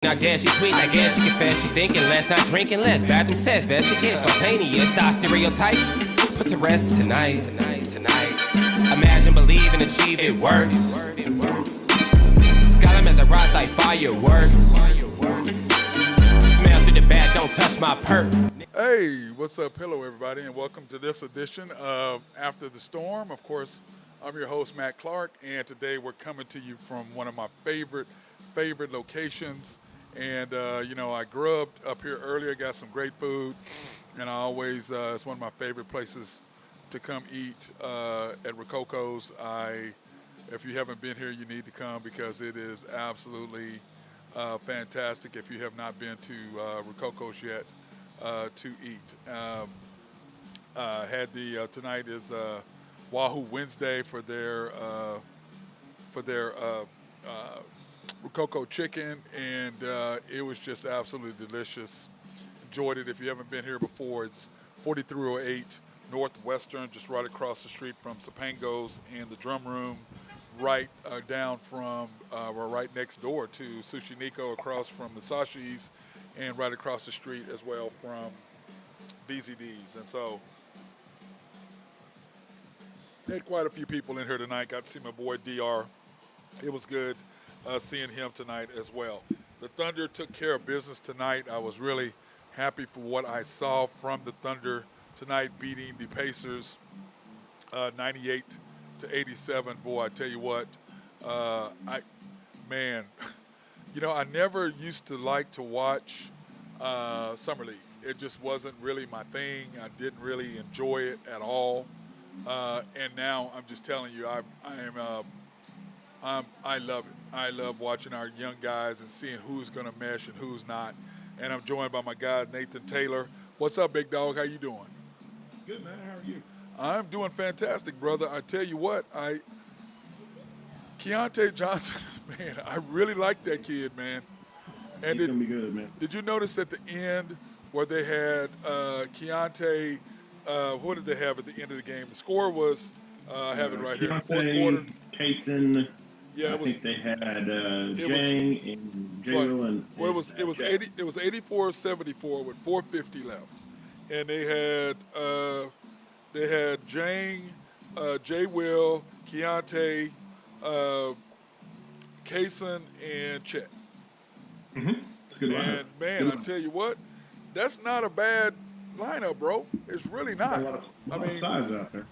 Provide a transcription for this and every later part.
I guess she tweet, I guess she confess, she thinking less, not drinking less. Bathroom says, best it gets, spontaneous, our stereotype. Put to rest tonight. Imagine, believe, and achieve, it works. Skyline as a rise like fireworks. Smell through the back, don't touch my perk. Hey, what's up? Hello, everybody, and welcome to this edition of After the Storm. Of course, I'm your host, Matt Clark, and today we're coming to you from one of my favorite locations. And, I grubbed up here earlier, got some great food, and I always, it's one of my favorite places to come eat at Rococo's. If you haven't been here, you need to come because it is absolutely fantastic if you have not been to Rococo's yet to eat. Tonight is Wahoo Wednesday for their Rococo chicken, and it was just absolutely delicious. Enjoyed it. If you haven't been here before, it's 4308 Northwestern, just right across the street from Sapango's and the Drum Room, right down from, or right next door to Sushi Nico, across from Musashi's, and right across the street as well from VZD's. And so, had quite a few people in here tonight. Got to see my boy DR. It was good. Seeing him tonight as well. The Thunder took care of business tonight. I was really happy for what I saw from the Thunder tonight, beating the Pacers 98-87. Boy, I tell you what, I never used to like to watch Summer League. It just wasn't really my thing. I didn't really enjoy it at all. And now I'm just telling you, I love it. I love watching our young guys and seeing who's going to mesh and who's not. And I'm joined by my guy, Nathan Taylor. What's up, big dog? How you doing? Good, man. How are you? I'm doing fantastic, brother. I tell you what, Keontae Johnson, man, I really like that kid, man. And he's going to be good, man. Did you notice at the end where they had Keontae, what did they have at the end of the game? The score was, I have it right here, the fourth quarter. Kaysen. Yeah, I think they had Jang and Jalen. And it was 84-74 with 4:50 left, and they had Jang, Jay Will, Keontae, Kaysen, and Chet. Mm-hmm. That's a good lineup. And man, I tell you what, that's not a bad lineup, bro. It's really not. A lot of size out there.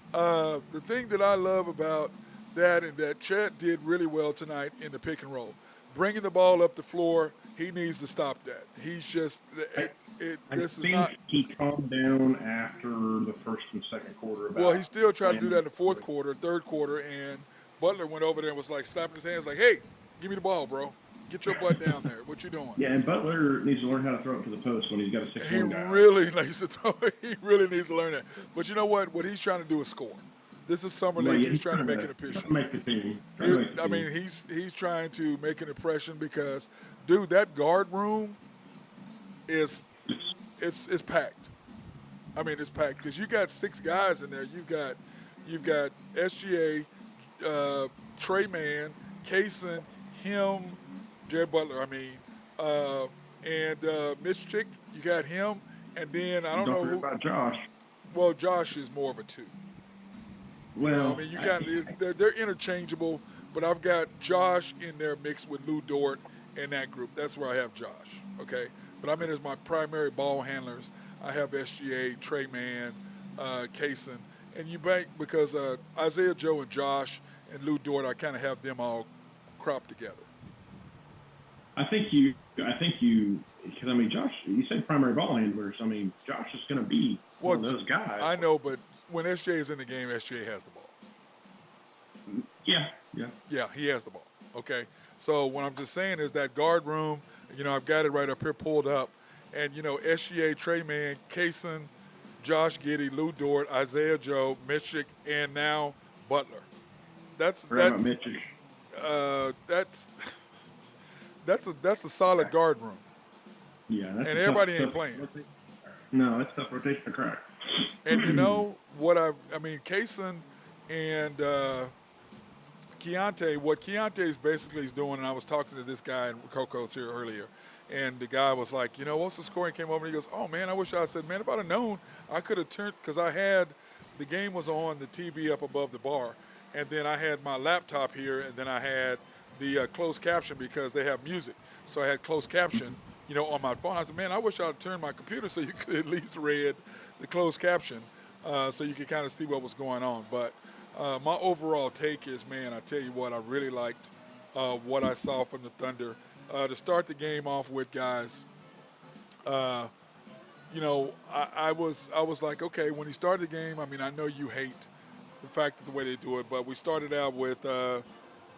The thing that I love about that and that Chet did really well tonight in the pick and roll. Bringing the ball up the floor, he needs to stop that. He's just he calmed down after the first and second quarter. Well, he still tried to do that in the fourth quarter, third quarter, and Butler went over there and was like slapping his hands like, hey, give me the ball, bro. Get your butt down there. What you doing? Yeah, and Butler needs to learn how to throw it to the post when he's got a 6-1 guy. He really needs to throw it. He really needs to learn that. But you know what? What he's trying to do is score. This is Summer League. Yeah, he's trying to make an impression. He's trying to make an impression because, dude, that guard room is packed. I mean, it's packed because you got 6 guys in there. You've got SGA, Trey Mann, Kaysen, him, Jared Butler. And Mitch Chick. You got him, and then I don't know who. About Josh. Well, Josh is more of a 2. Well, they're interchangeable, but I've got Josh in there mixed with Lou Dort in that group. That's where I have Josh, okay? But I'm in as my primary ball handlers. I have SGA, Trey Mann, Kaysen, and you bank because Isaiah Joe and Josh and Lou Dort, I kind of have them all cropped together. I think you, because Josh, you said primary ball handlers. Josh is going to be one of those guys. I know, but when SJ is in the game, SJ has the ball. Yeah, he has the ball. Okay, so what I'm just saying is that guard room. I've got it right up here pulled up, and SGA, Trey Mann, Kaysen, Josh Giddey, Lou Dort, Isaiah Joe, Mitchell, and now Butler. That's a solid guard room. Yeah, and everybody ain't playing. No, it's tough rotation to crack. And Kaysen and what Keontae is basically is doing, and I was talking to this guy in Rococo's here earlier, and the guy was like, what's the score? And came over and he goes, oh man, I wish I said, man, if I'd have known, I could have turned, because the game was on the TV up above the bar, and then I had my laptop here, and then I had the closed caption because they have music. So I had closed caption, on my phone. I said, man, I wish I'd turned my computer so you could at least read the closed caption so you could kind of see what was going on. But my overall take is, man, I tell you what, I really liked what I saw from the Thunder. To start the game off with, guys, I was like, okay, when he started the game, I mean, I know you hate the fact of the way they do it, but we started out with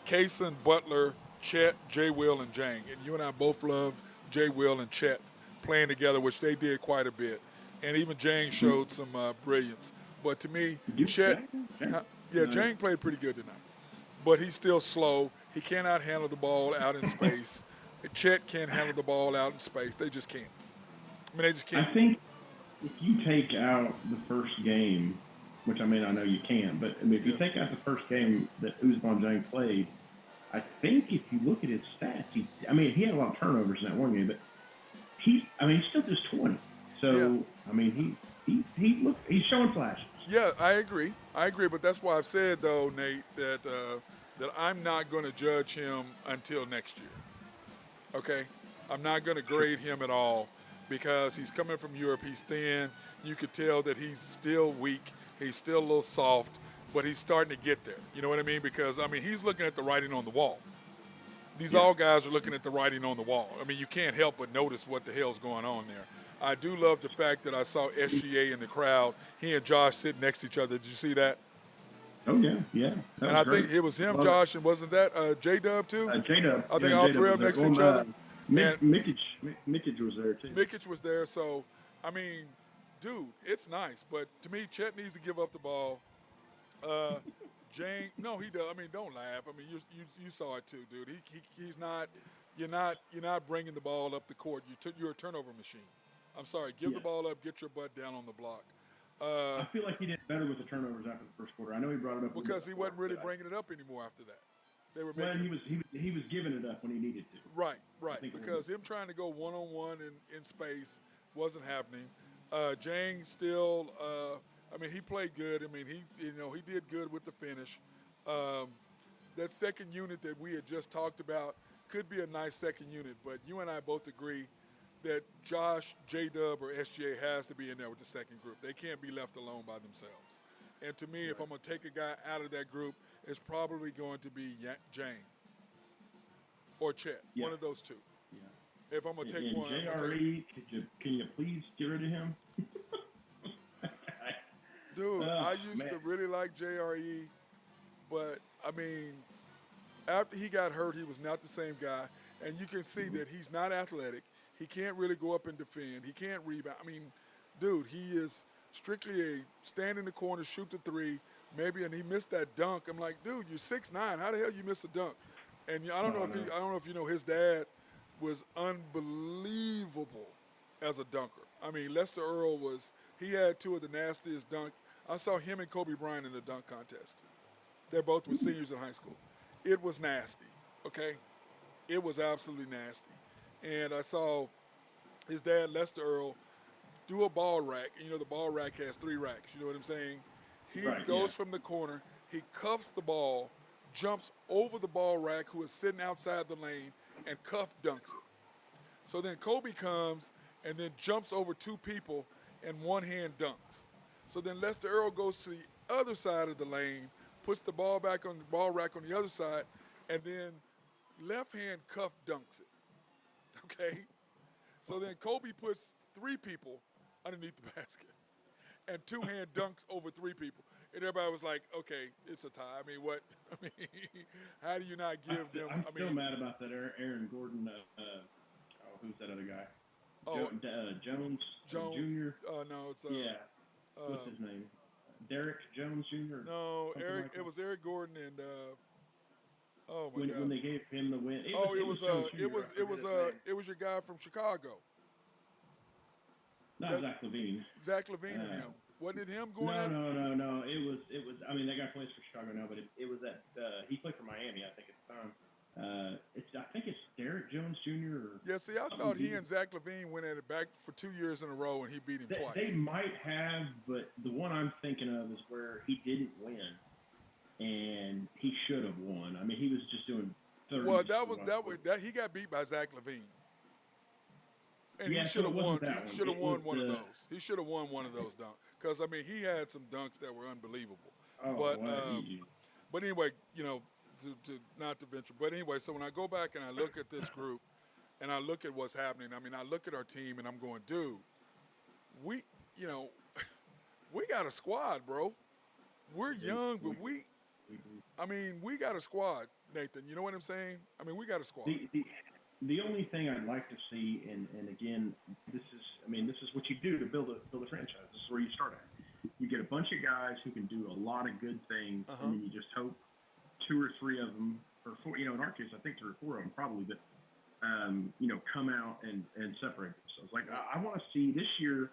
Kaysen, Butler, Chet, Jay Will, and Jang. And you and I both love Jay Will and Chet playing together, which they did quite a bit. And even Jang showed some brilliance. But to me, Chet, Jang played pretty good tonight. But he's still slow. He cannot handle the ball out in space. Chet can't handle the ball out in space. They just can't. I mean, they just can't. I think if you take out the first game, which I know you can, but if you take out the first game that Ousmane Dieng played, I think if you look at his stats, he had a lot of turnovers in that one game, but he still just 20. So, he's showing flashes. Yeah, I agree, but that's why I've said, though, Nate, that I'm not going to judge him until next year. Okay? I'm not going to grade him at all because he's coming from Europe. He's thin. You could tell that he's still weak. He's still a little soft, but he's starting to get there. You know what I mean? Because, he's looking at the writing on the wall. These all guys are looking at the writing on the wall. You can't help but notice what the hell's going on there. I do love the fact that I saw SGA in the crowd. He and Josh sitting next to each other. Did you see that? Oh, yeah. And I think it was him, Josh, and wasn't that J-Dub too? J-Dub. I think all three of them next to each other. Mikic was there too. Mikic was there, so, dude, it's nice. But to me, Chet needs to give up the ball. Jang, no, he does. Don't laugh. You saw it too, dude. He's not. You're not bringing the ball up the court. You're a turnover machine. I'm sorry. Give the ball up. Get your butt down on the block. I feel like he did better with the turnovers after the first quarter. I know he brought it up because he wasn't really bringing it up anymore after that. They were making. He was giving it up when he needed to. Right. Because him trying to go one-on-one in space wasn't happening. Jang still. He played good. He did good with the finish. That second unit that we had just talked about could be a nice second unit, but you and I both agree that Josh, J-Dub, or SGA has to be in there with the second group. They can't be left alone by themselves. And to me, if I'm going to take a guy out of that group, it's probably going to be Jang or Chet, one of those two. Yeah. If I'm going to take one. JRE, can you please get rid of him? Dude, I used to really like JRE, but, after he got hurt, he was not the same guy. And you can see that he's not athletic. He can't really go up and defend. He can't rebound. Dude, he is strictly a stand in the corner, shoot the three, maybe, and he missed that dunk. I'm like, dude, you're 6'9". How the hell you miss a dunk? And I don't know if you know, his dad was unbelievable as a dunker. Lester Earl he had two of the nastiest dunk. I saw him and Kobe Bryant in the dunk contest. They both were seniors in high school. It was nasty, okay? It was absolutely nasty. And I saw his dad, Lester Earl, do a ball rack. And, the ball rack has 3 racks. You know what I'm saying? He goes from the corner. He cuffs the ball, jumps over the ball rack, who is sitting outside the lane, and cuff dunks it. So then Kobe comes and then jumps over 2 people and one hand dunks. So then Lester Earl goes to the other side of the lane, puts the ball back on the ball rack on the other side, and then left hand cuff dunks it. Okay? So then Kobe puts 3 people underneath the basket and 2-hand dunks over 3 people. And everybody was like, okay, it's a tie. What? How do you not give them? I'm still mad about that Aaron Gordon. Who's that other guy? Jones Jr.? No, it's what's his name? Derek Jones Jr. No, Eric. It was Eric Gordon and. Oh my God! When they gave him the win. It was your guy from Chicago. No, Zach LaVine. Zach LaVine and him. Wasn't it him going No, at? no, no, no. It was. I mean, that guy plays for Chicago now, but it was at. He played for Miami, I think, at the time. I think it's Derek Jones Jr. or Yeah, see, I something. thought he and Zach LaVine went at it back for 2 years in a row, and he beat him They twice. might have, but the one I'm thinking of is where he didn't win, and he should have won. I mean, he was just doing 30. Well, that he got beat by Zach LaVine, and he Yeah, should so have it wasn't won. He that one. should have It was won one of the. those. He should have won one of those dunks because I mean he had some dunks that were unbelievable. Oh, But what easy. but anyway, to not to venture. But anyway, so when I go back and I look at this group, and I look at what's happening, I mean I look at our team and I'm going, dude, we we got a squad, bro. We're young, but we got a squad, Nathan. You know what I'm saying? I mean, we got a squad. The only thing I'd like to see, and again, this is what you do to build a franchise. This is where you start at. You get a bunch of guys who can do a lot of good things, and then you just hope 2 or 3 of them, or 4. In our case, I think 3 or 4 of them probably, but come out and separate themselves. Like I want to see this year.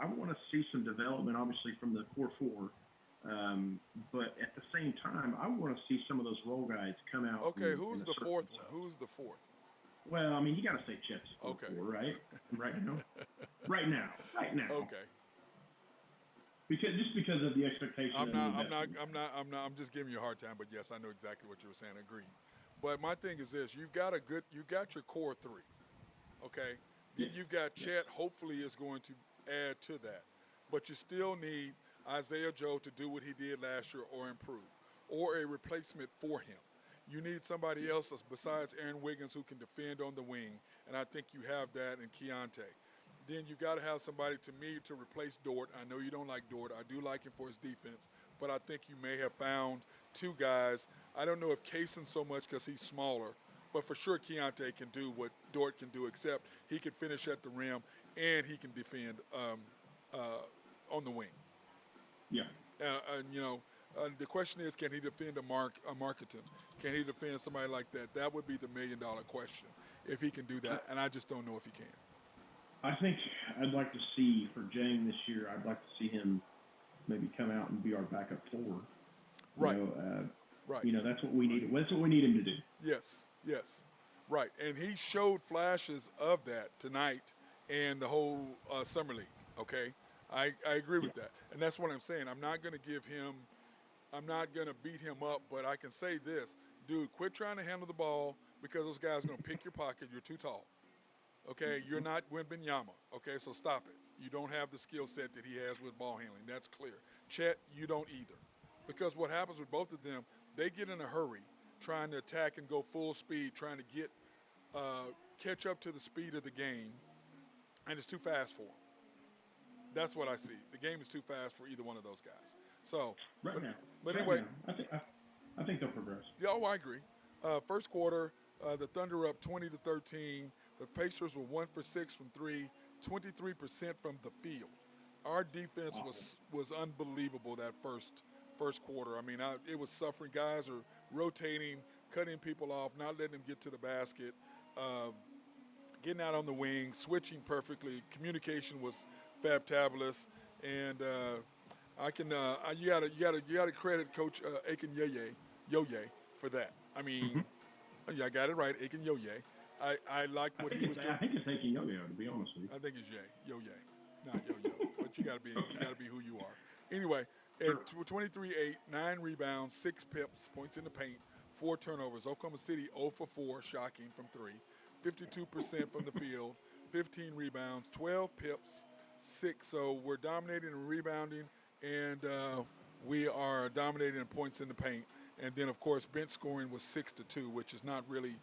I want to see some development, obviously, from the core 4. But at the same time, I want to see some of those role guys come out. Okay, who's the 4th one? Who's the 4th? Well, I mean, you got to say Chet's Okay. 4, right? Right now. Right now. Okay. Because of the expectation. I'm just giving you a hard time, but yes, I know exactly what you were saying. Agreed. But my thing is this: you got your core 3, okay? Then you've got Chet. Hopefully, is going to add to that, but you still need Isaiah Joe to do what he did last year or improve, or a replacement for him. You need somebody else besides Aaron Wiggins who can defend on the wing, and I think you have that in Keontae. Then you got to have somebody, to me, to replace Dort. I know you don't like Dort. I do like him for his defense, but I think you may have found 2 guys. I don't know if Kaysen so much because he's smaller, but for sure Keontae can do what Dort can do, except he can finish at the rim and he can defend on the wing. Yeah. The question is, can he defend a Marketing? Can he defend somebody like that? That would be the $1 million question, if he can do that, and I just don't know if he can. I think I'd like to see, for Jang this year, I'd like to see him maybe come out and be our backup 4. Right. Right. That's what we need. That's what we need him to do. Yes. Right. And he showed flashes of that tonight and the whole summer league, okay? I agree with that. And that's what I'm saying. I'm not going to beat him up, but I can say this. Dude, quit trying to handle the ball because those guys are going to pick your pocket. You're too tall. Okay? You're not Wembanyama. Okay? So stop it. You don't have the skill set that he has with ball handling. That's clear. Chet, you don't either. Because what happens with both of them, they get in a hurry trying to attack and go full speed, trying to get catch up to the speed of the game, and it's too fast for them. That's what I see. The game is too fast for either one of those guys. So, but anyway, I think they'll progress. Yeah, I agree. First quarter, the Thunder up 20-13. The Pacers were 1 for 6 from 3, 23% from the field. Our defense was unbelievable that first quarter. I mean, it was suffering. Guys are rotating, cutting people off, not letting them get to the basket. Getting out on the wing, switching perfectly. Communication was fabtabulous, and you gotta credit Coach Aiken Yoye for that. I mean, I got it right, Aiken Yoye. I like what he was doing. I think it's Aiken Yoye, to be honest with you. I think it's Yoye, not Yo-Yo. But you gotta be who you are. Anyway, at 23-8, 9 rebounds, 6 pips, points in the paint, 4 turnovers. Oklahoma City 0 for 4, shocking from 3. 52% from the field, 15 rebounds, 12 pips, 6. So we're dominating in rebounding, and we are dominating in points in the paint. And then, of course, bench scoring was 6-2, which is not really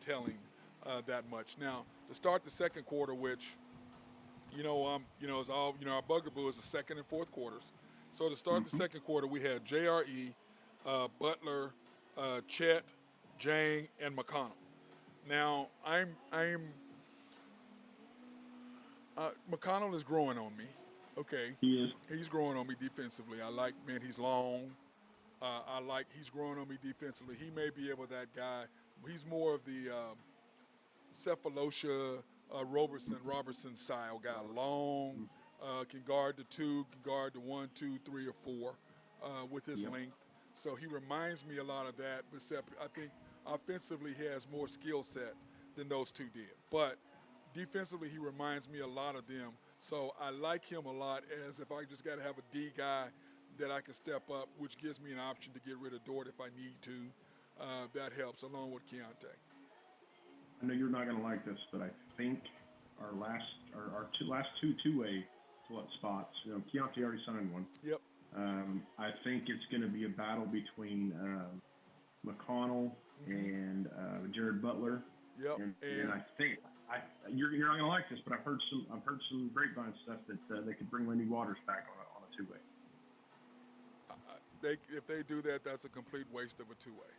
telling that much. Now, to start the second quarter, which, is all, our bugaboo is the second and fourth quarters. So to start the second quarter, we had JRE, Butler, Chet, Jang, and McConnell. Now, McConnell is growing on me. Okay. He is. He's growing on me defensively. He's long. He's growing on me defensively. He may be able, that guy. He's more of the Cephalosha, Robertson style guy. Long, can guard the 2, can guard the 1, 2, 3, or 4 with his length. So he reminds me a lot of that, except I think offensively he has more skill set than those two did. But defensively he reminds me a lot of them. So I like him a lot, as if I just got to have a D guy that I can step up, which gives me an option to get rid of Dort if I need to. That helps, along with Keontae. I know you're not going to like this, but I think our last two two-way spots, Keontae already signed one. Yep. I think it's going to be a battle between McConnell and Jared Butler. Yep. And I think you're not going to like this, but I've heard some grapevine stuff that they could bring Lindy Waters back on a two-way. If they do that, that's a complete waste of a two-way.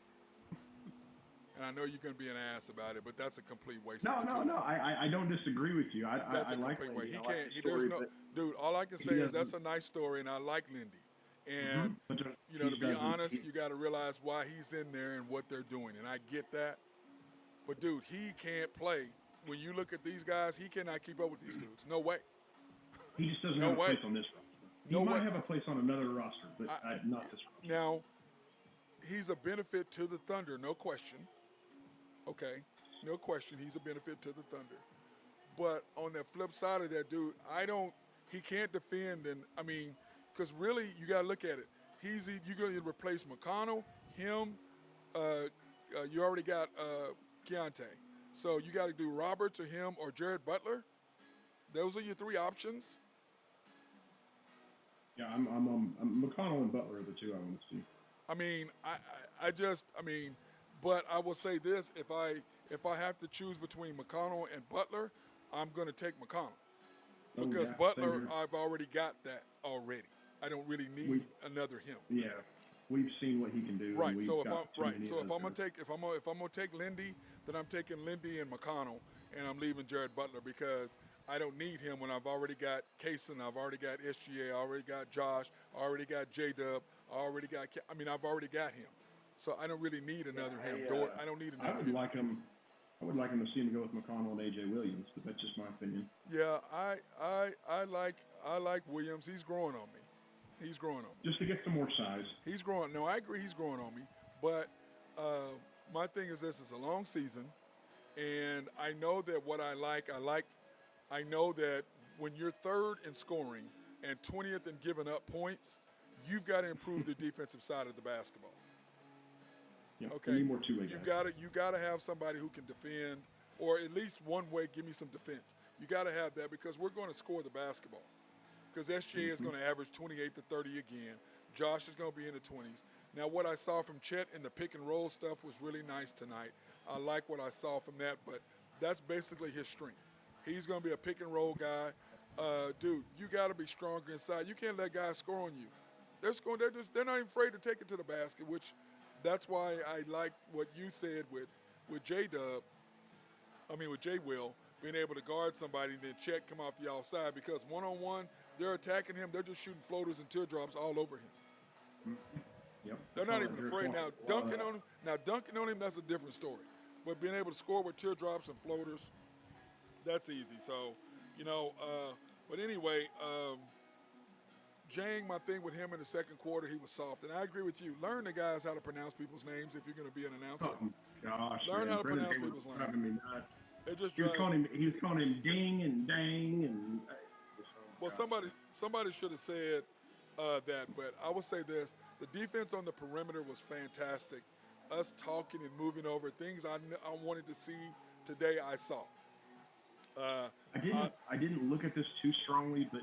And I know you're going to be an ass about it, but that's a complete waste of a two-way. No. I don't disagree with you. That's a complete waste. He can't. There's no, dude. All I can say is that's a nice story, and I like Lindy. And to be honest, you got to realize why he's in there and what they're doing, and I get that. But dude, he can't play. When you look at these guys, he cannot keep up with these dudes. No way. He just doesn't have a place on this roster. He might have a place on another roster, but not this roster. Now, he's a benefit to the Thunder, no question. Okay, no question, he's a benefit to the Thunder. But on the flip side of that, dude, he can't defend, because really, you got to look at it. You're going to replace McConnell, him, you already got Keontae. So you got to do Roberts or him or Jared Butler. Those are your three options. Yeah, I'm McConnell and Butler are the two I want to see. But I will say this: if I have to choose between McConnell and Butler, I'm going to take McConnell because Butler, I've already got that already. I don't really need another him. Yeah, we've seen what he can do. Right. So if I'm gonna take Lindy, then I'm taking Lindy and McConnell, and I'm leaving Jared Butler because I don't need him when I've already got Kaysen, I've already got SGA, I already got Josh, I already got J-Dub, I've already got him. So I don't really need another him. I don't need another him. I would like him to see him go with McConnell and A.J. Williams, but that's just my opinion. Yeah, I like Williams. He's growing on me. Just to get some more size. He's growing. No, I agree he's growing on me. But my thing is this: it's a long season, and I know that what I know that when you're third in scoring and 20th in giving up points, you've got to improve the defensive side of the basketball. Yeah, okay. We need more two-way guys. You gotta have somebody who can defend, or at least one way. Give me some defense. You gotta have that because we're going to score the basketball. Because SGA is going to average 28 to 30 again. Josh is going to be in the 20s. Now, what I saw from Chet in the pick and roll stuff was really nice tonight. I like what I saw from that, but that's basically his strength. He's going to be a pick and roll guy. Dude, you got to be stronger inside. You can't let guys score on you. They're not even afraid to take it to the basket, which that's why I like what you said with J-Will, being able to guard somebody and then Chet come off the outside because one-on-one, they're attacking him. They're just shooting floaters and teardrops all over him. Yep. They're not even afraid. Now, dunking on him, that's a different story. But being able to score with teardrops and floaters, that's easy. So, but anyway, Jang, my thing with him in the second quarter, he was soft. And I agree with you. Learn the guys how to pronounce people's names if you're going to be an announcer. Oh, gosh. Learn how to Brendan pronounce people's names. He was calling him ding and dang and. Well, somebody should have said that, but I will say this: the defense on the perimeter was fantastic. Us talking and moving over things I wanted to see today, I saw. I didn't look at this too strongly, but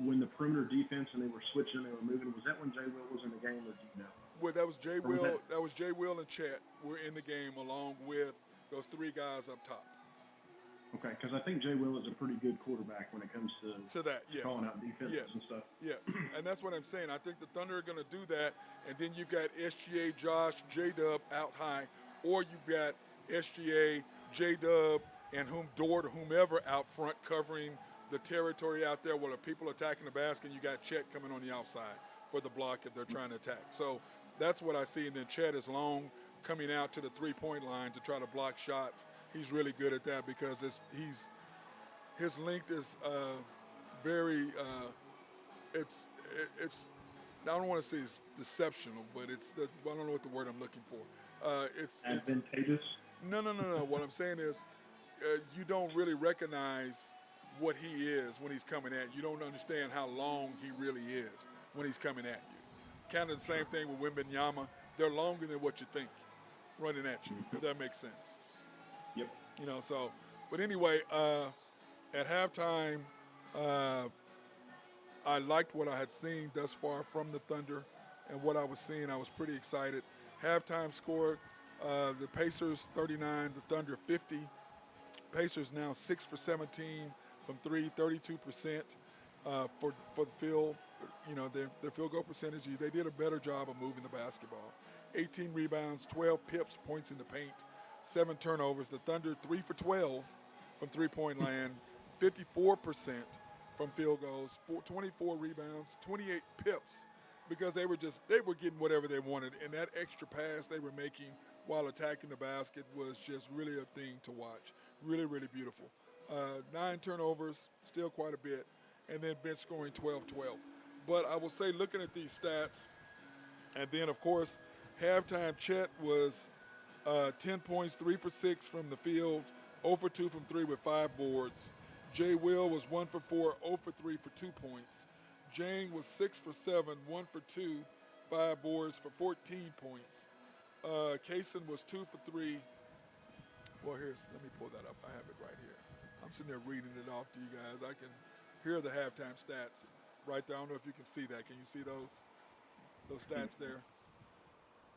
when the perimeter defense and they were switching, they were moving. Was that when J-Will was in the game, or do you know? Well, that was J-Will. That was J-Will and Chet were in the game along with those three guys up top. Okay, because I think J-Will is a pretty good quarterback when it comes to that, yes. Calling out defenses and stuff. Yes, and that's what I'm saying. I think the Thunder are going to do that, and then you've got SGA, Josh, J-Dub out high, or you've got SGA, J-Dub, and Dort or whomever out front covering the territory out there where the people attacking the basket, and you got Chet coming on the outside for the block if they're trying to attack. So that's what I see, and then Chet is long, coming out to the three-point line to try to block shots. He's really good at that because his length is very it's I don't want to say it's deceptional, but I don't know what the word I'm looking for. It's Advantageous. no. What I'm saying is, you don't really recognize what he is when he's coming at you. You don't understand how long he really is when he's coming at you. Kind of the same thing with Wembanyama. They're longer than what you think running at you, if that makes sense. Yep. So, but anyway, at halftime, I liked what I had seen thus far from the Thunder, and what I was seeing, I was pretty excited. Halftime score, the Pacers 39, the Thunder 50. Pacers now 6 for 17 from three, 32% for the field. Their field goal percentages. They did a better job of moving the basketball. 18 rebounds, 12 pips, points in the paint, 7 turnovers. The Thunder 3 for 12 from three-point land, 54% from field goals, 24 rebounds, 28 pips, because they were getting whatever they wanted, and that extra pass they were making while attacking the basket was just really a thing to watch. Really, really beautiful. 9 turnovers, still quite a bit, and then bench scoring 12-12. But I will say, looking at these stats, and then, of course, halftime Chet was 10 points, 3 for 6 from the field, 0 for 2 from 3 with 5 boards. Jay Will was 1 for 4, 0 for 3 for 2 points. Jang was 6 for 7, 1 for 2, 5 boards for 14 points. Kaysen was 2 for 3. Well, let me pull that up. I have it right here. I'm sitting there reading it off to you guys. I can hear the halftime stats right there. I don't know if you can see that. Can you see those stats there?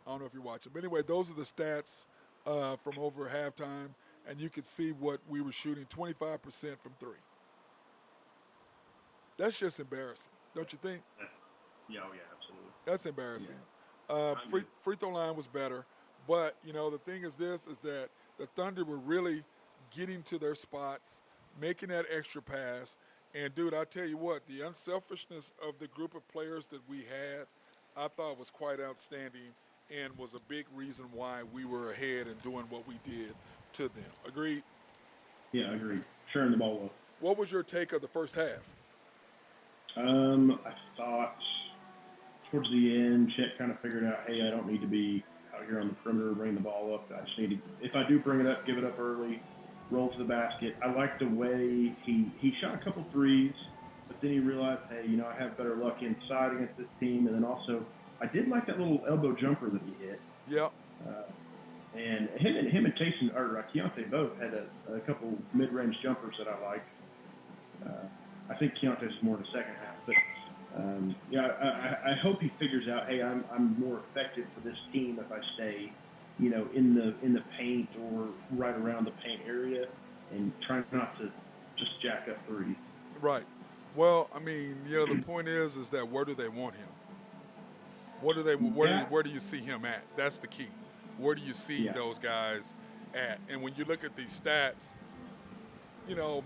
I don't know if you're watching. But anyway, those are the stats from over halftime, and you can see what we were shooting, 25% from 3. That's just embarrassing, don't you think? Yeah, oh yeah, absolutely. That's embarrassing. Yeah. Free throw line was better, but the thing is that the Thunder were really getting to their spots, making that extra pass, and dude, I tell you what, the unselfishness of the group of players that we had, I thought was quite outstanding, and was a big reason why we were ahead and doing what we did to them. Agreed? Yeah, I agree. Sharing the ball well. What was your take of the first half? I thought towards the end, Chet kind of figured out, hey, I don't need to be out here on the perimeter bringing the ball up. I just need to, if I do bring it up, give it up early, roll to the basket. I liked the way he shot a couple threes, but then he realized, hey, I have better luck inside against this team. And then also, I did like that little elbow jumper that he hit. Yeah. And him and Tayson, or Keontae both had a couple mid-range jumpers that I liked. I think Keontae's more in the second half, but I hope he figures out, hey, I'm more effective for this team if I stay, in the paint or right around the paint area, and try not to just jack up threes. Right. Well, I mean, the point is that where do they want him? Where do you see him at? That's the key. Where do you see those guys at? And when you look at these stats,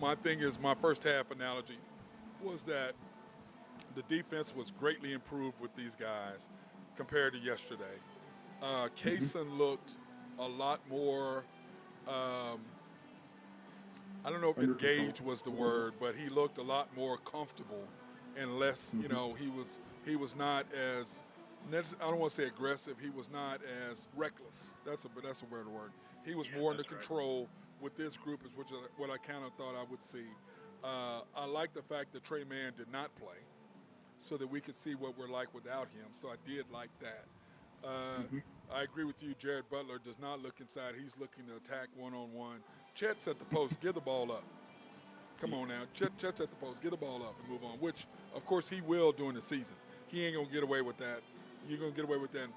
my thing is, my first half analogy was that the defense was greatly improved with these guys compared to yesterday. Kaysen looked a lot more, I don't know if engaged was the word, but he looked a lot more comfortable and less, he was not as, I don't want to say aggressive, he was not as reckless. That's a better word. He was more under control with this group, which is what I kind of thought I would see. I like the fact that Trey Mann did not play, so that we could see what we're like without him. So I did like that. I agree with you. Jared Butler does not look inside. He's looking to attack one-on-one. Chet's at the post. Give the ball up. Come on now. Chet's at the post. Get the ball up and move on, which, of course, he will during the season. He ain't going to get away with that. You're going to get away with that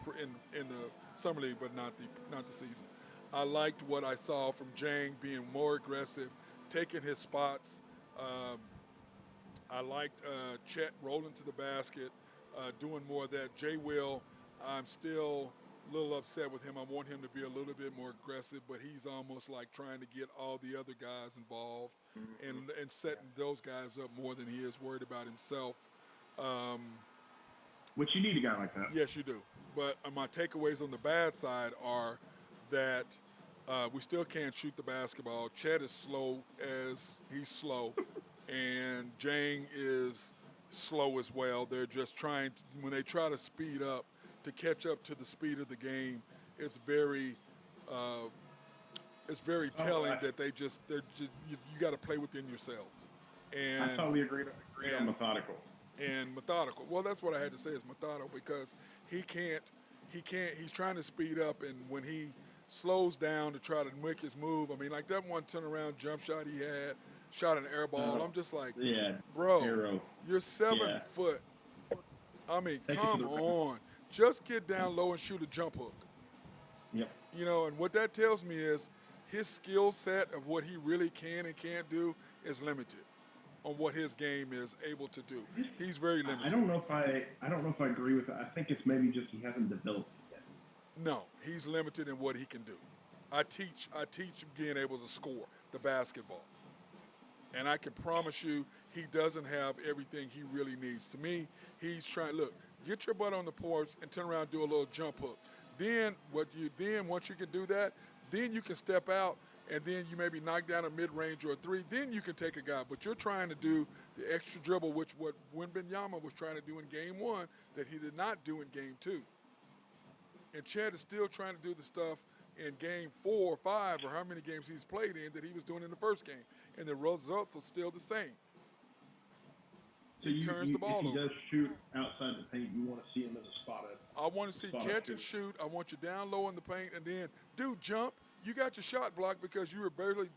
in the Summer League, but not the season. I liked what I saw from Jang being more aggressive, taking his spots. I liked Chet rolling to the basket, doing more of that. Jay Will, I'm still a little upset with him. I want him to be a little bit more aggressive, but he's almost like trying to get all the other guys involved and setting those guys up more than he is worried about himself. Which you need a guy like that. Yes, you do. But my takeaways on the bad side are that we still can't shoot the basketball. Chet is slow as he's slow. and Jang is slow as well. They're just trying to, when they try to speed up to catch up to the speed of the game, it's very uh, telling that they're just you got to play within yourselves. I And thought we agreed on and methodical. and methodical. Well, that's what I had to say is methodical because he's trying to speed up, and when he slows down to try to make his move, I mean, like that one turnaround jump shot he had, shot an air ball. I'm just like, Yeah, bro, arrow. you're 7 Yeah. foot. I mean, Thank you for come the on. Just get down low and shoot a jump hook. Yep. You know, and what that tells me is his skill set of what he really can and can't do is limited on what his game is able to do. He's very limited. I don't know if I agree with that. I think it's maybe just he hasn't developed it yet. No, he's limited in what he can do. I teach being able to score the basketball. And I can promise you he doesn't have everything he really needs. To me, he's trying, look, get your butt on the porch and turn around and do a little jump hook. Then once you can do that, then you can step out and then you maybe knock down a mid-range or a three. Then you can take a guy. But you're trying to do the extra dribble, which what Wembanyama was trying to do in game 1 that he did not do in game 2. And Chet is still trying to do the stuff in game 4 or 5 or how many games he's played in that he was doing in the first game. And the results are still the same. So He turns the ball if he over. does shoot outside the paint, you want to see him as a spot up. I want to see catch and shoot. I want you down low in the paint, and then jump. You got your shot blocked because you were barely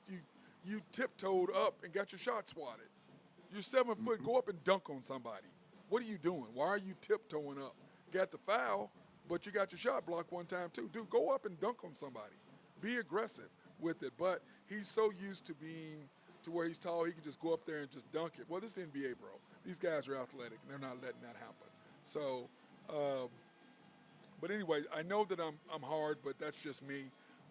you tiptoed up and got your shot swatted. You're 7 foot. Go up and dunk on somebody. What are you doing? Why are you tiptoeing up? Got the foul, but you got your shot blocked one time too. Dude, go up and dunk on somebody. Be aggressive with it. But he's so used to being to where he's tall, he can just go up there and just dunk it. Well, this is NBA, bro. These guys are athletic, and they're not letting that happen. So, but anyway, I know that I'm hard, but that's just me.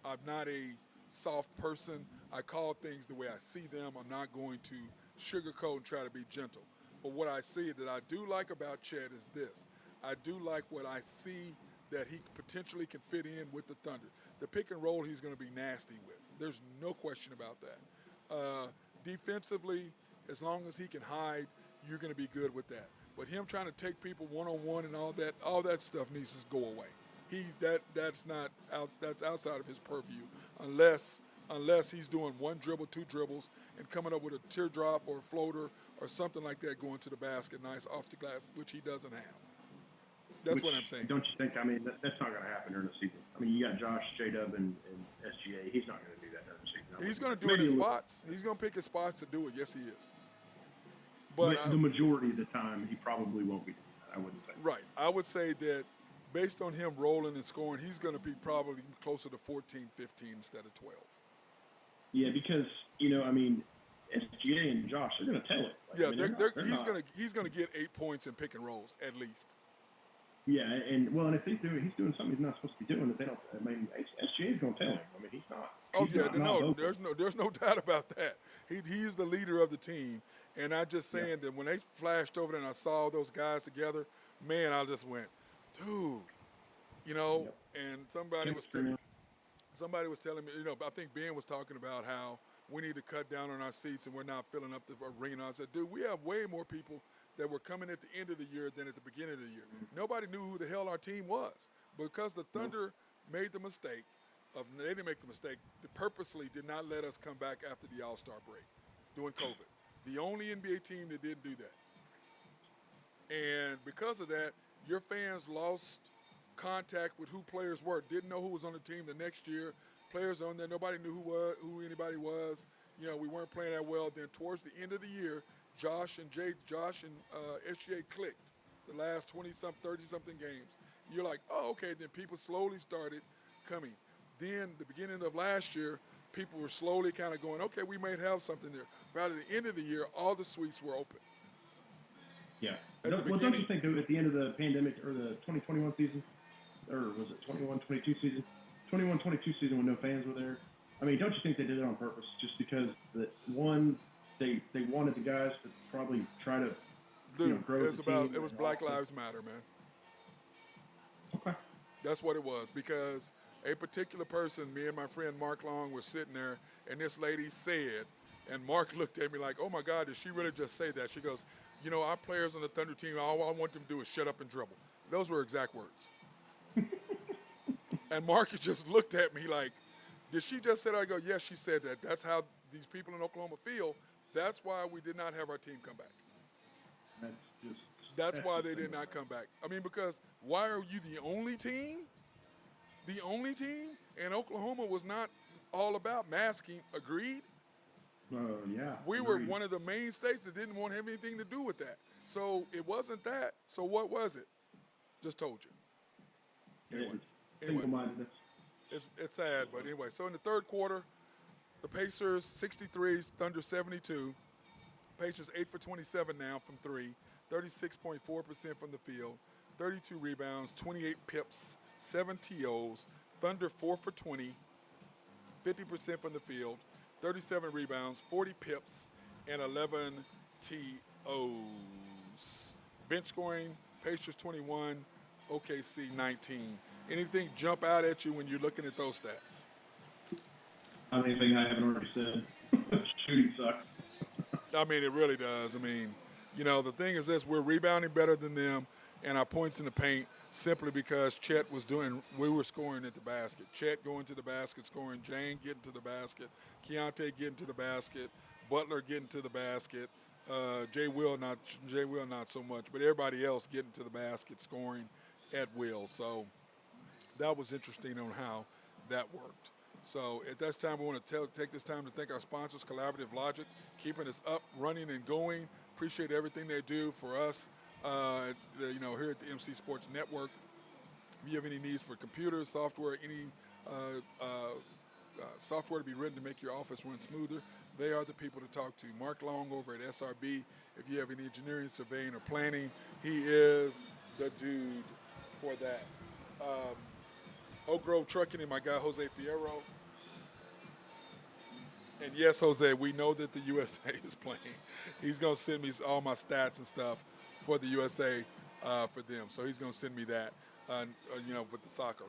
I'm not a soft person. I call things the way I see them. I'm not going to sugarcoat and try to be gentle. But what I see that I do like about Chet is this. I do like what I see that he potentially can fit in with the Thunder. The pick and roll he's going to be nasty with. There's no question about that. Defensively, as long as he can hide, you're going to be good with that. But him trying to take people one-on-one and all that stuff needs to go away. That's outside of his purview unless he's doing one dribble, 2 dribbles, and coming up with a teardrop or a floater or something like that going to the basket nice off the glass, which he doesn't have. That's what I'm saying. Don't you think? I mean, that's not going to happen during the season. I mean, you got Josh, J-Dub, and SGA. He's not going to do that during the season. He's going to do it in spots. He's going to pick his spots to do it. Yes, he is. But the majority of the time, he probably won't be doing that. I wouldn't say. Right. I would say that based on him rolling and scoring, he's going to be probably closer to 14, 15 instead of 12. Yeah, because, I mean, SGA and Josh, they're going to tell it. He's going to get 8 points in pick and rolls at least. Yeah, and if he's doing something he's not supposed to be doing, if they don't, I mean, SGA's going to tell him. I mean, he's not. There's no doubt about that. He's the leader of the team, and I'm just saying that when they flashed over there and I saw those guys together, man, I just went, dude, And somebody was telling me, I think Ben was talking about how we need to cut down on our seats and we're not filling up the arena. I said, dude, we have way more people that were coming at the end of the year than at the beginning of the year. Nobody knew who the hell our team was because the Thunder made the mistake they didn't make the mistake. They purposely did not let us come back after the All-Star break during COVID. The only NBA team that didn't do that. And because of that, your fans lost contact with who players were. Didn't know who was on the team the next year. Players on there, nobody knew who anybody was. We weren't playing that well. Then towards the end of the year, Josh and SGA clicked the last 20-something, 30-something games. You're like, oh, okay. Then people slowly started coming. Then the beginning of last year, people were slowly kind of going, okay, we might have something there. But at the end of the year, all the suites were open. Yeah. Don't you think at the end of the pandemic or the 2021 season, or was it 21-22 season? 21-22 season when no fans were there. I mean, don't you think they did it on purpose? Just because they wanted the guys to probably try to grow the team. It was Black Lives Matter, man. Okay. That's what it was, because a particular person, me and my friend Mark Long, were sitting there, and this lady said And Mark looked at me like, oh, my God, did she really just say that? She goes, our players on the Thunder team, all I want them to do is shut up and dribble. Those were exact words. And Mark just looked at me like, did she just say that? I go, yes, she said that. That's how these people in Oklahoma feel. That's why we did not have our team come back. That's why they did not come back. I mean, because why are you the only team? The only team? And Oklahoma was not all about masking. Agreed? Yeah. We were one of the main states that didn't want to have anything to do with that. So it wasn't that. So what was it? Just told you. Anyway. It's sad, but anyway. So in the third quarter, the Pacers 63, Thunder 72. Pacers 8 for 27 now from three, 36.4% from the field, 32 rebounds, 28 pips, 7 TOs. Thunder 4 for 20, 50% from the field, 37 rebounds, 40 pips, and 11 TOs. Bench scoring, Pacers 21, OKC 19. Anything jump out at you when you're looking at those stats? Anything I haven't already said. Shooting sucks. I mean, it really does. I mean, the thing is this, we're rebounding better than them, and our points in the paint simply because Chet we were scoring at the basket. Chet going to the basket, scoring, Jane getting to the basket, Keontae getting to the basket, Butler getting to the basket, Jay Will not so much, but everybody else getting to the basket, scoring at will. So that was interesting on how that worked. So at this time, we want to take this time to thank our sponsors, Collaborative Logic, keeping us up, running, and going. Appreciate everything they do for us, here at the MC Sports Network. If you have any needs for computers, software, any software to be written to make your office run smoother, they are the people to talk to. Mark Long over at SRB. If you have any engineering, surveying, or planning, he is the dude for that. Oak Grove Trucking and my guy Jose Fierro. And yes, Jose, we know that the USA is playing. He's going to send me all my stats and stuff for the USA for them. So he's going to send me that, with the soccer.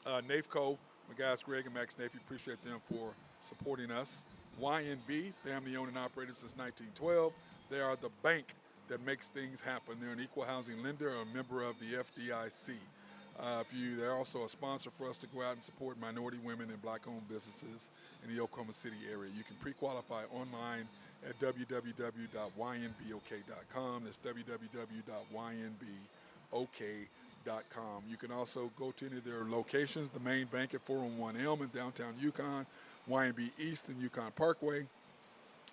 NAFCO, my guys Greg and Max Nafee, appreciate them for supporting us. YNB, family owned and operated since 1912. They are the bank that makes things happen. They're an equal housing lender, a member of the FDIC. They're also a sponsor for us to go out and support minority women and black-owned businesses in the Oklahoma City area. You can pre-qualify online at www.ynbok.com. That's www.ynbok.com. You can also go to any of their locations, the main bank at 401 Elm in downtown Yukon, YNB East and Yukon Parkway,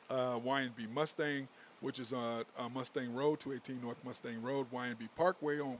YNB Mustang, which is on Mustang Road, 218 North Mustang Road, YNB Parkway on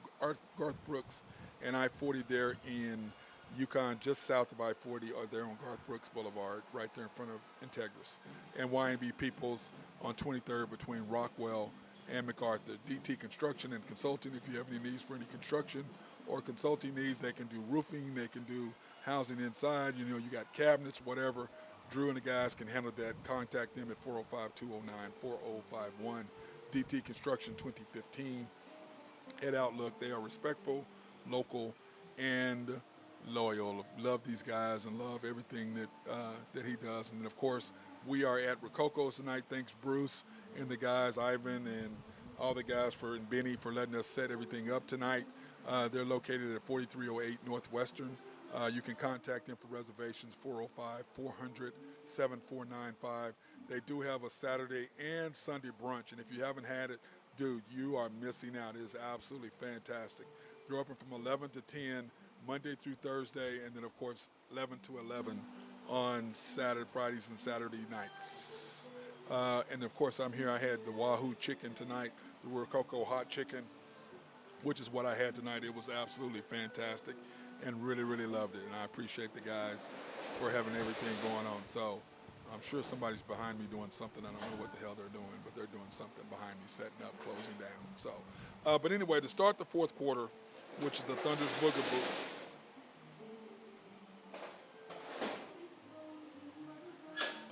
Garth Brooks, and I-40 there in Yukon, just south of I-40, or there on Garth Brooks Boulevard, right there in front of Integris. And YNB Peoples on 23rd between Rockwell and MacArthur. DT Construction and Consulting, if you have any needs for any construction or consulting needs, they can do roofing, they can do housing inside, you got cabinets, whatever. Drew and the guys can handle that. Contact them at 405-209-4051. DT Construction 2015. At Outlook, they are respectful, local, and loyal. Love these guys and love everything that he does. And then, of course, we are at Rococo tonight. Thanks, Bruce and the guys, Ivan and all the guys and Benny for letting us set everything up tonight. They're located at 4308 Northwestern. You can contact them for reservations, 405-400-7495. They do have a Saturday and Sunday brunch, and if you haven't had it, dude, you are missing out. It is absolutely fantastic. They're open from 11 to 10, Monday through Thursday, and then, of course, 11 to 11 on Fridays and Saturday nights. And, of course, I'm here. I had the Wahoo chicken tonight, the Rococo hot chicken, which is what I had tonight. It was absolutely fantastic and really, really loved it. And I appreciate the guys for having everything going on. So I'm sure somebody's behind me doing something. I don't know what the hell they're doing, but they're doing something behind me, setting up, closing down. So, but anyway, to start the fourth quarter, which is the Thunder's Boogaboo.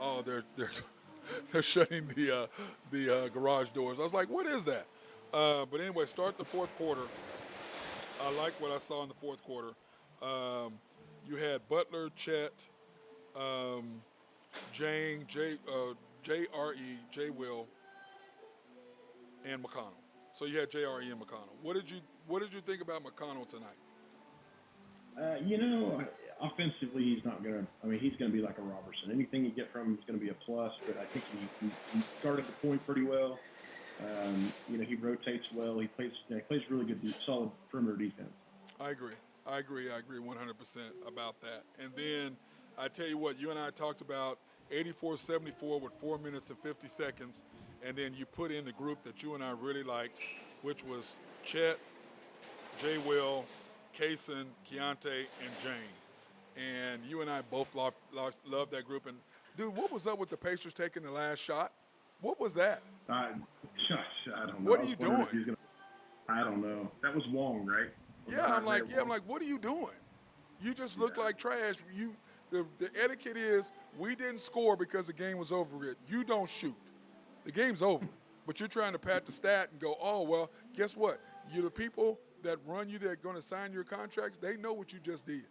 Oh, they're shutting the garage doors. I was like, what is that? But anyway, start the fourth quarter. I like what I saw in the fourth quarter. You had Butler, Chet, Jane, J.R.E., J. Will, and McConnell. So you had J.R.E. and McConnell. What did you think about McConnell tonight? Offensively, he's not going to – I mean, he's going to be like a Robertson. Anything you get from him is going to be a plus, but I think he started the point pretty well. He rotates well. He plays really good, solid perimeter defense. I agree 100% about that. And then I tell you what, you and I talked about 84-74 with 4 minutes and 50 seconds, and then you put in the group that you and I really liked, which was Chet, J. Will, Kaysen, Keontae, and Jane. And you and I both loved that group. And, dude, what was up with the Pacers taking the last shot? What was that? I don't know. What are you doing? I don't know. That was Wong, right? I'm like, what are you doing? You just look like trash. The etiquette is we didn't score because the game was over. You don't shoot. The game's over. But you're trying to pat the stat and go, oh, well, guess what? You're the people that run you that are going to sign your contracts. They know what you just did.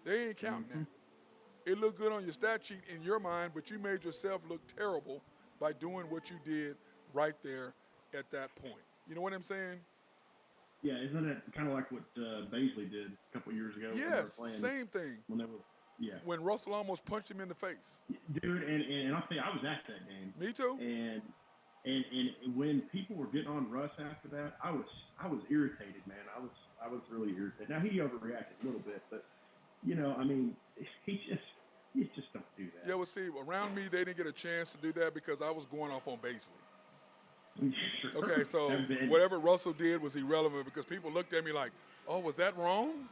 They ain't counting that. It looked good on your stat sheet in your mind, but you made yourself look terrible by doing what you did right there at that point. You know what I'm saying? Yeah, isn't it kind of like what Baisley did a couple years ago? Yes, same thing. When Russell almost punched him in the face. Dude, and I'll tell you, I was at that game. Me too. And when people were getting on Russ after that, I was irritated, man. I was really irritated. Now, he overreacted a little bit, but, he just don't do that. Yeah, well, see, around me, they didn't get a chance to do that because I was going off on Baisley. Okay, so whatever Russell did was irrelevant because people looked at me like, oh, was that wrong?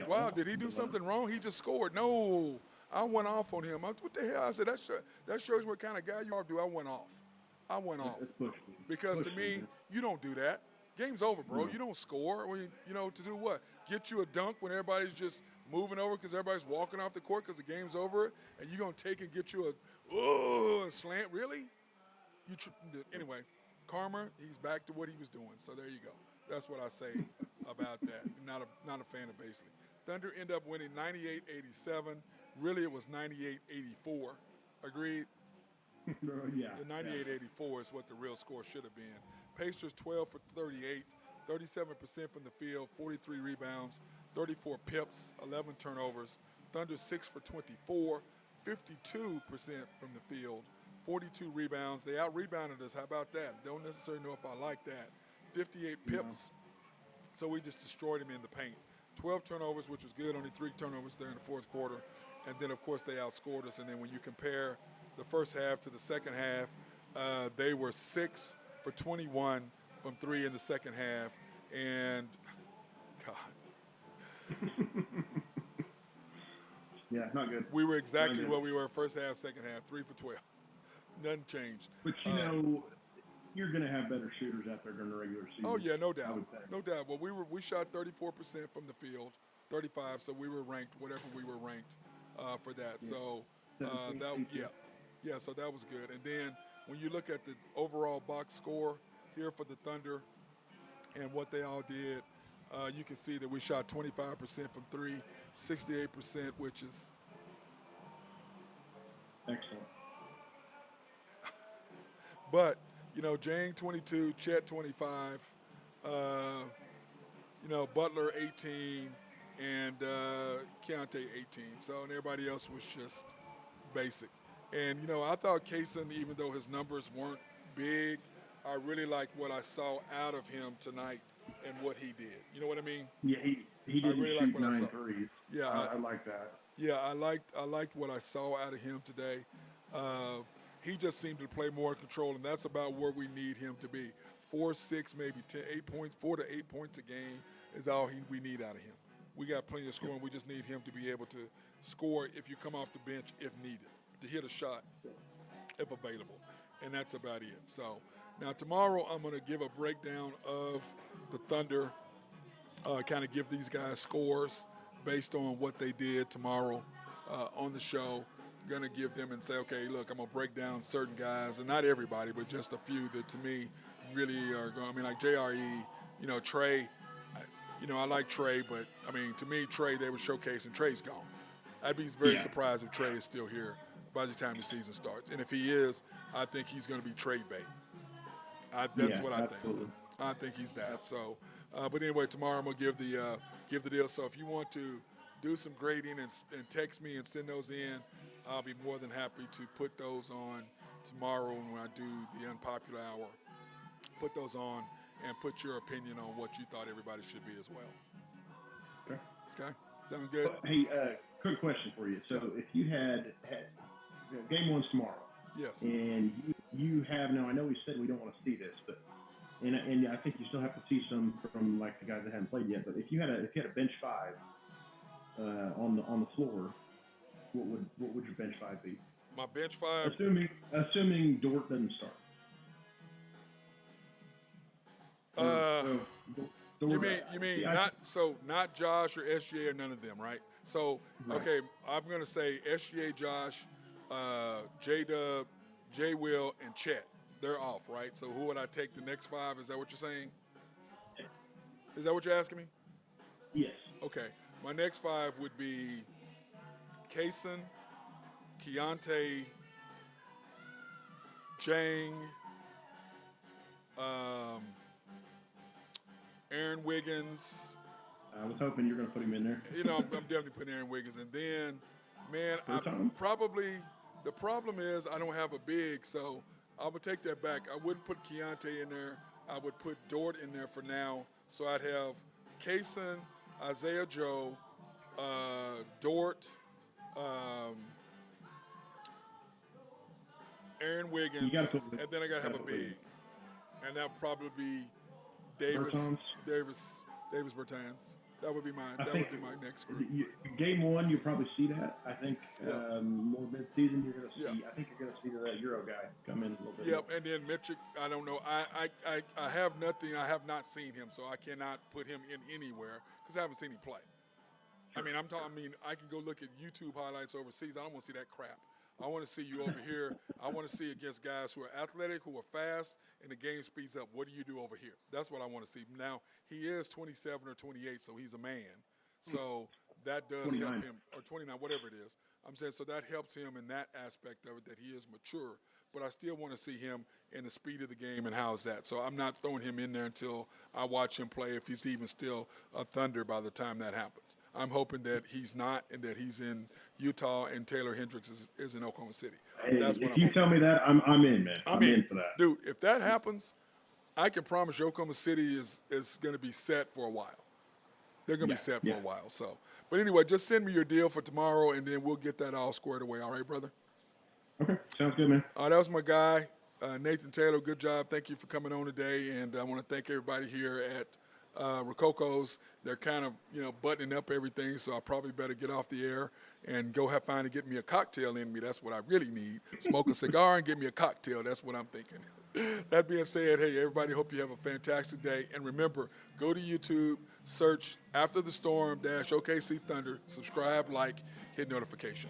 Wow, did he do something wrong? He just scored. No, I went off on him. What the hell? I said, that shows what kind of guy you are, dude. I went off. Because to me, you don't do that. Game's over, bro. No. You don't score. To do what? Get you a dunk when everybody's just moving over because everybody's walking off the court because the game's over, and you're going to take and get you a slant? Really? Anyway, karma, he's back to what he was doing. So there you go. That's what I say about that. Not a fan of Baisley. Thunder end up winning 98-87. Really, it was 98-84. Agreed? Yeah. The 98-84 is what the real score should have been. Pacers 12 for 38, 37% from the field, 43 rebounds, 34 pips, 11 turnovers. Thunder 6 for 24, 52% from the field, 42 rebounds. They out-rebounded us. How about that? Don't necessarily know if I like that. 58 pips. So we just destroyed them in the paint. 12 turnovers, which was good. Only 3 turnovers there in the fourth quarter. And then, of course, they outscored us. And then when you compare the first half to the second half, they were 6 for 21 from 3 in the second half. And, God. Yeah, not good. We were exactly what we were first half, second half, 3 for 12. Nothing changed. But, you're going to have better shooters out there during the regular season. Oh, yeah, no doubt. No doubt. Well, we shot 34% from the field, 35, so we were ranked, whatever we were ranked for that. Yeah. So, so that was good. And then when you look at the overall box score here for the Thunder and what they all did, you can see that we shot 25% from 3, 68%, which is excellent. But, Jane 22, Chet 25, Butler 18, and Keontae 18. So, and everybody else was just basic. And, I thought Kaysen, even though his numbers weren't big, I really liked what I saw out of him tonight and what he did. You know what I mean? Yeah, he didn't really shoot 9 threes. Yeah, I like that. Yeah, I liked what I saw out of him today. He just seemed to play more control, and that's about where we need him to be. 4, 6, maybe 10, 8 points, 4 to 8 points a game is all we need out of him. We got plenty of scoring. We just need him to be able to score if you come off the bench if needed, to hit a shot if available, and that's about it. So now tomorrow I'm going to give a breakdown of the Thunder, kind of give these guys scores based on what they did tomorrow on the show. Going to give them and say, okay, look, I'm going to break down certain guys, and not everybody, but just a few that to me really are going. I mean, like J.R.E., Trey. I like Trey, but to me, Trey, they were showcasing. Trey's gone. I'd be very surprised if Trey is still here by the time the season starts. And if he is, I think he's going to be trade bait. That's what I absolutely. think. I think he's that. So, but anyway, tomorrow I'm gonna give the deal. So if you want to do some grading and text me and send those in, I'll be more than happy to put those on tomorrow when I do the unpopular hour. Put those on and put your opinion on what you thought everybody should be as well. Okay. Okay, sound good? Hey, quick question for you. So if you had game one's tomorrow. Yes. And you have now. I know we said we don't want to see this, but and I think you still have to see some from like the guys that haven't played yet. But if you had a bench five on the floor, what would your bench five be? My bench five. Assuming Dort doesn't start. You mean not Josh or SGA or none of them, right? So Right. okay, I'm gonna say SGA, Josh, J-Dub, J-Will, and Chet. They're off, right? So who would I take the next five? Is that what you're saying? Is that what you're asking me? Yes. Okay. My next five would be Kaysen, Keontae, Jang, Aaron Wiggins. I was hoping you were going to put him in there. I'm definitely putting Aaron Wiggins. And then, man, the problem is I don't have a big, so I would take that back. I wouldn't put Keontae in there. I would put Dort in there for now. So I'd have Kaysen, Isaiah Joe, Dort, Aaron Wiggins, and then I got to have a big. And that would probably be Davis Bertans. That would be my next group. Game one, you'll probably see that. I think more mid-season, you're going to see. Yeah. I think you're going to see that Euro guy come in a little bit. Yep, and then Mitchell, I don't know. I have nothing. I have not seen him, so I cannot put him in anywhere because I haven't seen him play. Sure. I mean, I can go look at YouTube highlights overseas. I don't want to see that crap. I want to see you over here. I want to see against guys who are athletic, who are fast, and the game speeds up. What do you do over here? That's what I want to see. Now, he is 27 or 28, so he's a man. So that does 29. help him, or 29, whatever it is. I'm saying so that helps him in that aspect of it, that he is mature. But I still want to see him in the speed of the game and how's that. So I'm not throwing him in there until I watch him play, if he's even still a Thunder by the time that happens. I'm hoping that he's not and that he's in Utah and Taylor Hendricks is in Oklahoma City. Hey, That's what if you tell me that, I'm in, man. I'm in for that. Dude, if that happens, I can promise you Oklahoma City is going to be set for a while. They're going to be set for a while. So, but anyway, just send me your deal for tomorrow, and then we'll get that all squared away. All right, brother? Okay, sounds good, man. All right, that was my guy, Nathan Taylor. Good job. Thank you for coming on today, and I want to thank everybody here at Rococo's. They're kind of, buttoning up everything, so I probably better get off the air and go find and get me a cocktail in me. That's what I really need. Smoke a cigar and get me a cocktail. That's what I'm thinking. That being said, hey, everybody, hope you have a fantastic day. And remember, go to YouTube, search After the Storm -OKC Thunder, subscribe, like, hit notification.